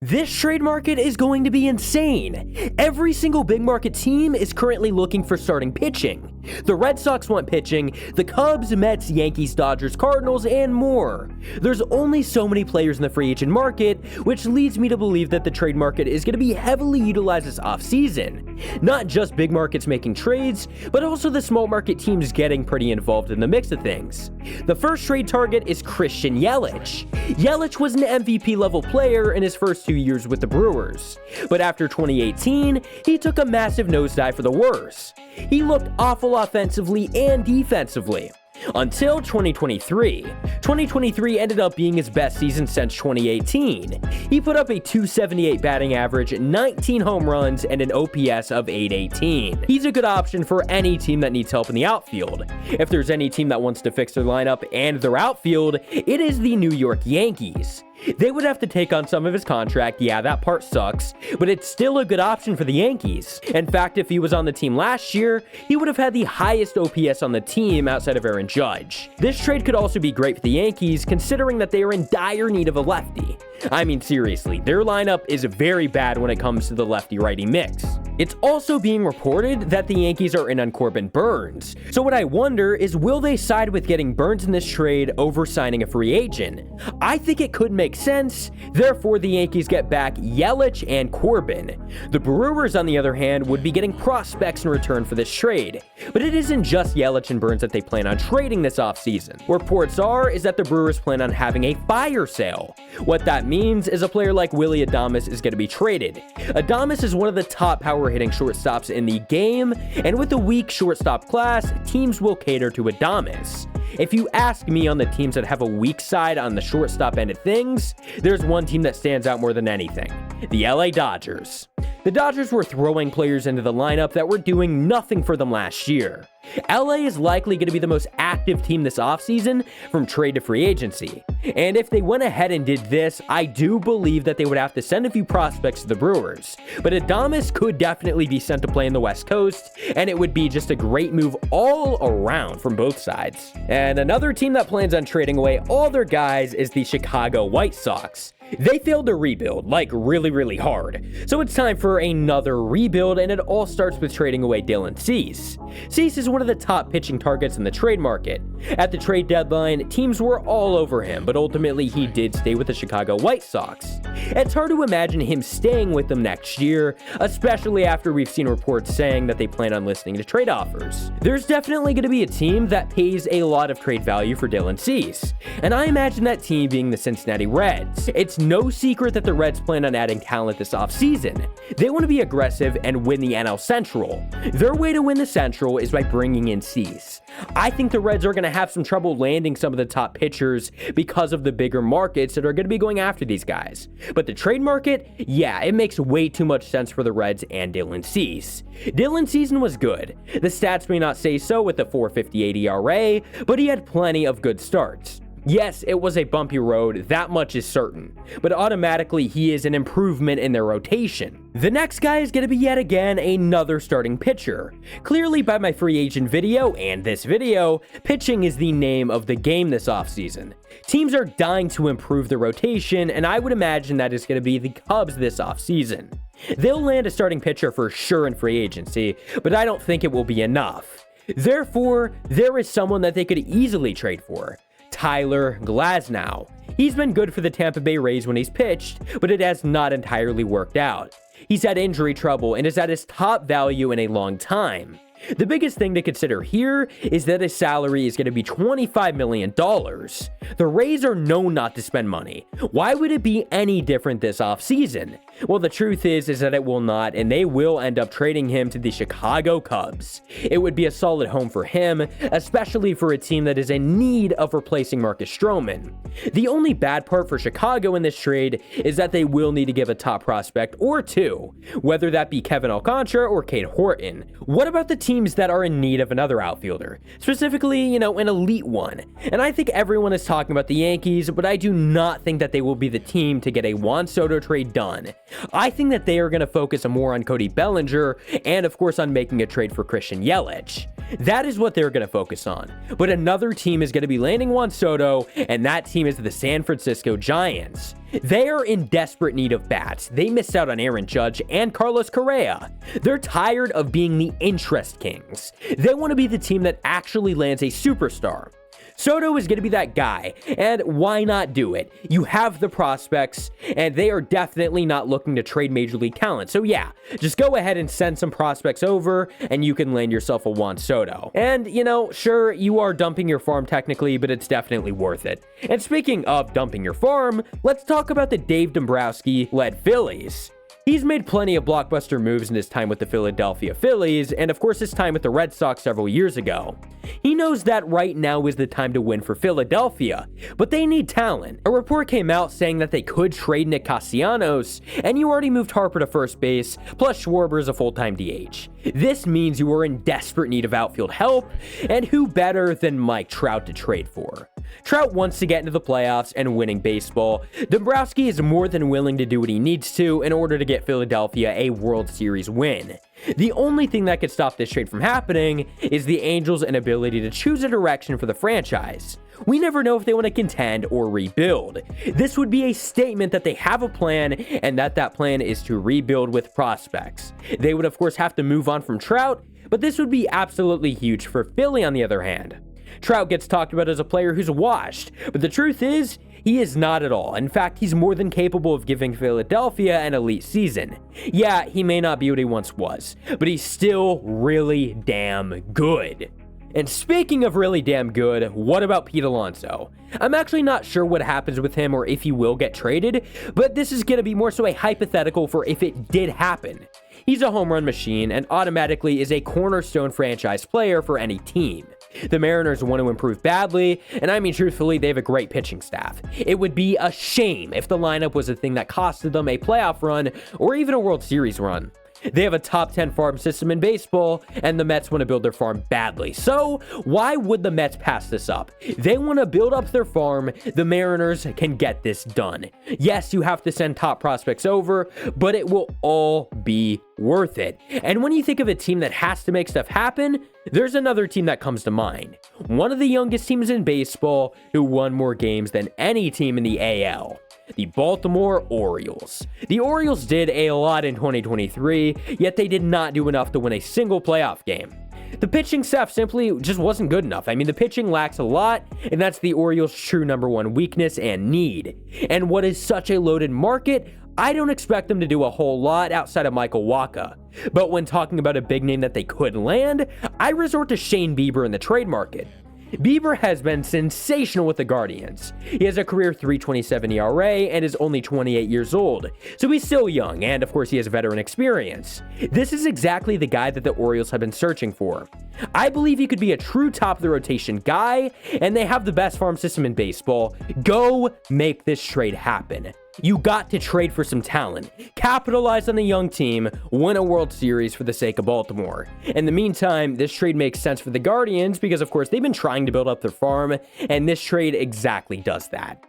This trade market is going to be insane. Every single big market team is currently looking for starting pitching. The Red Sox want pitching, the Cubs, Mets, Yankees, Dodgers, Cardinals, and more. There's only so many players in the free agent market, which leads me to believe that the trade market is going to be heavily utilized this offseason. Not just big markets making trades, but also the small market teams getting pretty involved in the mix of things. The first trade target is Christian Yelich. Yelich was an MVP level player in his first 2 years with the Brewers, but after 2018, he took a massive nosedive for the worse. He looked awful offensively and defensively. Until 2023. 2023 ended up being his best season since 2018. He put up a .278 batting average, 19 home runs, and an OPS of .818. He's a good option for any team that needs help in the outfield. If there's any team that wants to fix their lineup and their outfield, it is the New York Yankees. They would have to take on some of his contract, yeah, that part sucks, but it's still a good option for the Yankees. In fact, if he was on the team last year, he would have had the highest OPS on the team outside of Aaron Judge. This trade could also be great for the Yankees, considering that they are in dire need of a lefty. I mean, seriously, their lineup is very bad when it comes to the lefty-righty mix. It's also being reported that the Yankees are in on Corbin Burnes, so what I wonder is, will they side with getting Burnes in this trade over signing a free agent? I think it could make sense, therefore the Yankees get back Yelich and Corbin. The Brewers, on the other hand, would be getting prospects in return for this trade, but it isn't just Yelich and Burnes that they plan on trading this offseason. Reports are is that the Brewers plan on having a fire sale. What that means is a player like Willy Adames is going to be traded. Adames is one of the top power-hitting shortstops in the game, and with a weak shortstop class, teams will cater to Adames. If you ask me on the teams that have a weak side on the shortstop end of things, there's one team that stands out more than anything: the LA Dodgers. The Dodgers were throwing players into the lineup that were doing nothing for them last year. LA is likely going to be the most active team this offseason from trade to free agency. And if they went ahead and did this, I do believe that they would have to send a few prospects to the Brewers. But Adames could definitely be sent to play in the West Coast, and it would be just a great move all around from both sides. And another team that plans on trading away all their guys is the Chicago White Sox. They failed to rebuild, like really hard. So it's time for another rebuild, and it all starts with trading away Dylan Cease. Cease is one of the top pitching targets in the trade market. At the trade deadline, teams were all over him, but ultimately he did stay with the Chicago White Sox. It's hard to imagine him staying with them next year, especially after we've seen reports saying that they plan on listening to trade offers. There's definitely going to be a team that pays a lot of trade value for Dylan Cease, and I imagine that team being the Cincinnati Reds. It's no secret that the Reds plan on adding talent this offseason. They want to be aggressive and win the NL Central. Their way to win the Central is by bringing in Cease. I think the Reds are going to have some trouble landing some of the top pitchers because of the bigger markets that are going to be going after these guys. But the trade market, yeah, it makes way too much sense for the Reds and Dylan Cease. Dylan's season was good. The stats may not say so with the .458 ERA, but he had plenty of good starts. Yes, it was a bumpy road, that much is certain, but automatically he is an improvement in their rotation. The next guy is going to be yet again another starting pitcher. Clearly by my free agent video and this video, pitching is the name of the game this offseason. Teams are dying to improve their rotation, and I would imagine that is going to be the Cubs this offseason. They'll land a starting pitcher for sure in free agency, but I don't think it will be enough. Therefore, there is someone that they could easily trade for: Tyler Glasnow. He's been good for the Tampa Bay Rays when he's pitched, but it has not entirely worked out. He's had injury trouble and is at his top value in a long time. The biggest thing to consider here is that his salary is going to be $25 million. The Rays are known not to spend money. Why would it be any different this offseason? Well, the truth is that it will not, and they will end up trading him to the Chicago Cubs. It would be a solid home for him, especially for a team that is in need of replacing Marcus Stroman. The only bad part for Chicago in this trade is that they will need to give a top prospect or two, whether that be Kevin Alcantara or Cade Horton. What about the teams that are in need of another outfielder? Specifically, an elite one. And I think everyone is talking about the Yankees, but I do not think that they will be the team to get a Juan Soto trade done. I think that they are going to focus more on Cody Bellinger and, of course, on making a trade for Christian Yelich. That is what they're going to focus on. But another team is going to be landing Juan Soto, and that team is the San Francisco Giants. They are in desperate need of bats. They missed out on Aaron Judge and Carlos Correa. They're tired of being the interest kings. They want to be the team that actually lands a superstar. Soto is going to be that guy, and why not do it? You have the prospects, and they are definitely not looking to trade major league talent. So yeah, just go ahead and send some prospects over, and you can land yourself a Juan Soto. And, you know, sure, you are dumping your farm technically, but it's definitely worth it. And speaking of dumping your farm, let's talk about the Dave Dombrowski-led Phillies. He's made plenty of blockbuster moves in his time with the Philadelphia Phillies, and of course his time with the Red Sox several years ago. He knows that right now is the time to win for Philadelphia, but they need talent. A report came out saying that they could trade Nick Castellanos, and you already moved Harper to first base, plus Schwarber is a full-time DH. This means you are in desperate need of outfield help, and who better than Mike Trout to trade for? Trout wants to get into the playoffs and winning baseball. Dombrowski is more than willing to do what he needs to in order to get Philadelphia a World Series win. The only thing that could stop this trade from happening is the Angels' inability to choose a direction for the franchise. We never know if they want to contend or rebuild. This would be a statement that they have a plan and that plan is to rebuild with prospects. They would of course have to move on from Trout, but this would be absolutely huge for Philly on the other hand. Trout gets talked about as a player who's washed, but the truth is, he is not at all. In fact, he's more than capable of giving Philadelphia an elite season. Yeah, he may not be what he once was, but he's still really damn good. And speaking of really damn good, what about Pete Alonso? I'm actually not sure what happens with him or if he will get traded, but this is going to be more so a hypothetical for if it did happen. He's a home run machine and automatically is a cornerstone franchise player for any team. The Mariners want to improve badly, and I mean truthfully, they have a great pitching staff. It would be a shame if the lineup was a thing that costed them a playoff run or even a World Series run. They have a top 10 farm system in baseball, and the Mets want to build their farm badly. So why would the Mets pass this up? They want to build up their farm. The Mariners can get this done. Yes, you have to send top prospects over, but it will all be worth it. And when you think of a team that has to make stuff happen, there's another team that comes to mind. One of the youngest teams in baseball who won more games than any team in the AL. The Baltimore Orioles. The Orioles did a lot in 2023, yet they did not do enough to win a single playoff game. The pitching staff simply just wasn't good enough. I mean, the pitching lacks a lot, and that's the Orioles' true number one weakness and need. And what is such a loaded market, I don't expect them to do a whole lot outside of Michael Wacha. But when talking about a big name that they could land, I resort to Shane Bieber in the trade market. Bieber has been sensational with the Guardians. He has a career .327 ERA and is only 28 years old, so he's still young, and of course he has veteran experience. This is exactly the guy that the Orioles have been searching for. I believe he could be a true top-of-the-rotation guy, and they have the best farm system in baseball. Go make this trade happen. You got to trade for some talent, capitalize on the young team, win a World Series for the sake of Baltimore. In the meantime, this trade makes sense for the Guardians because, of course, they've been trying to build up their farm, and this trade exactly does that.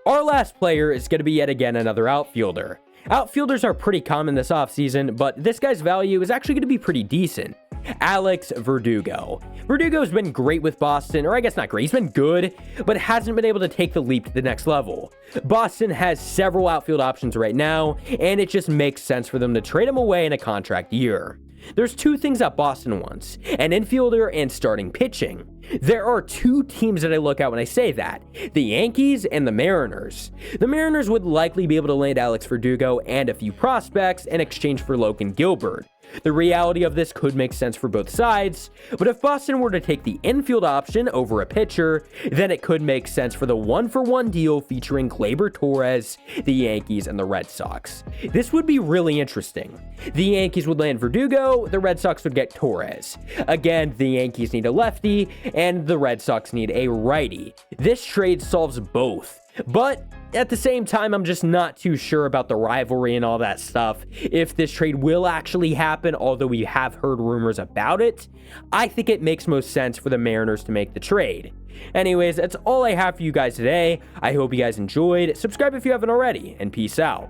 Our last player is going to be yet again another outfielder. Outfielders are pretty common this offseason, but this guy's value is actually going to be pretty decent. Alex Verdugo. Verdugo's been great with Boston, or I guess not great, he's been good, but hasn't been able to take the leap to the next level. Boston has several outfield options right now, and it just makes sense for them to trade him away in a contract year. There's two things that Boston wants, an infielder and starting pitching. There are two teams that I look at when I say that, the Yankees and the Mariners. The Mariners would likely be able to land Alex Verdugo and a few prospects in exchange for Logan Gilbert. The reality of this could make sense for both sides, but if Boston were to take the infield option over a pitcher, then it could make sense for the one-for-one deal featuring Gleyber Torres, the Yankees, and the Red Sox. This would be really interesting. The Yankees would land Verdugo, the Red Sox would get Torres. Again, the Yankees need a lefty, and the Red Sox need a righty. This trade solves both. But at the same time, I'm just not too sure about the rivalry and all that stuff. If this trade will actually happen, although we have heard rumors about it, I think it makes most sense for the Mariners to make the trade. Anyways, that's all I have for you guys today. I hope you guys enjoyed. Subscribe if you haven't already, and peace out.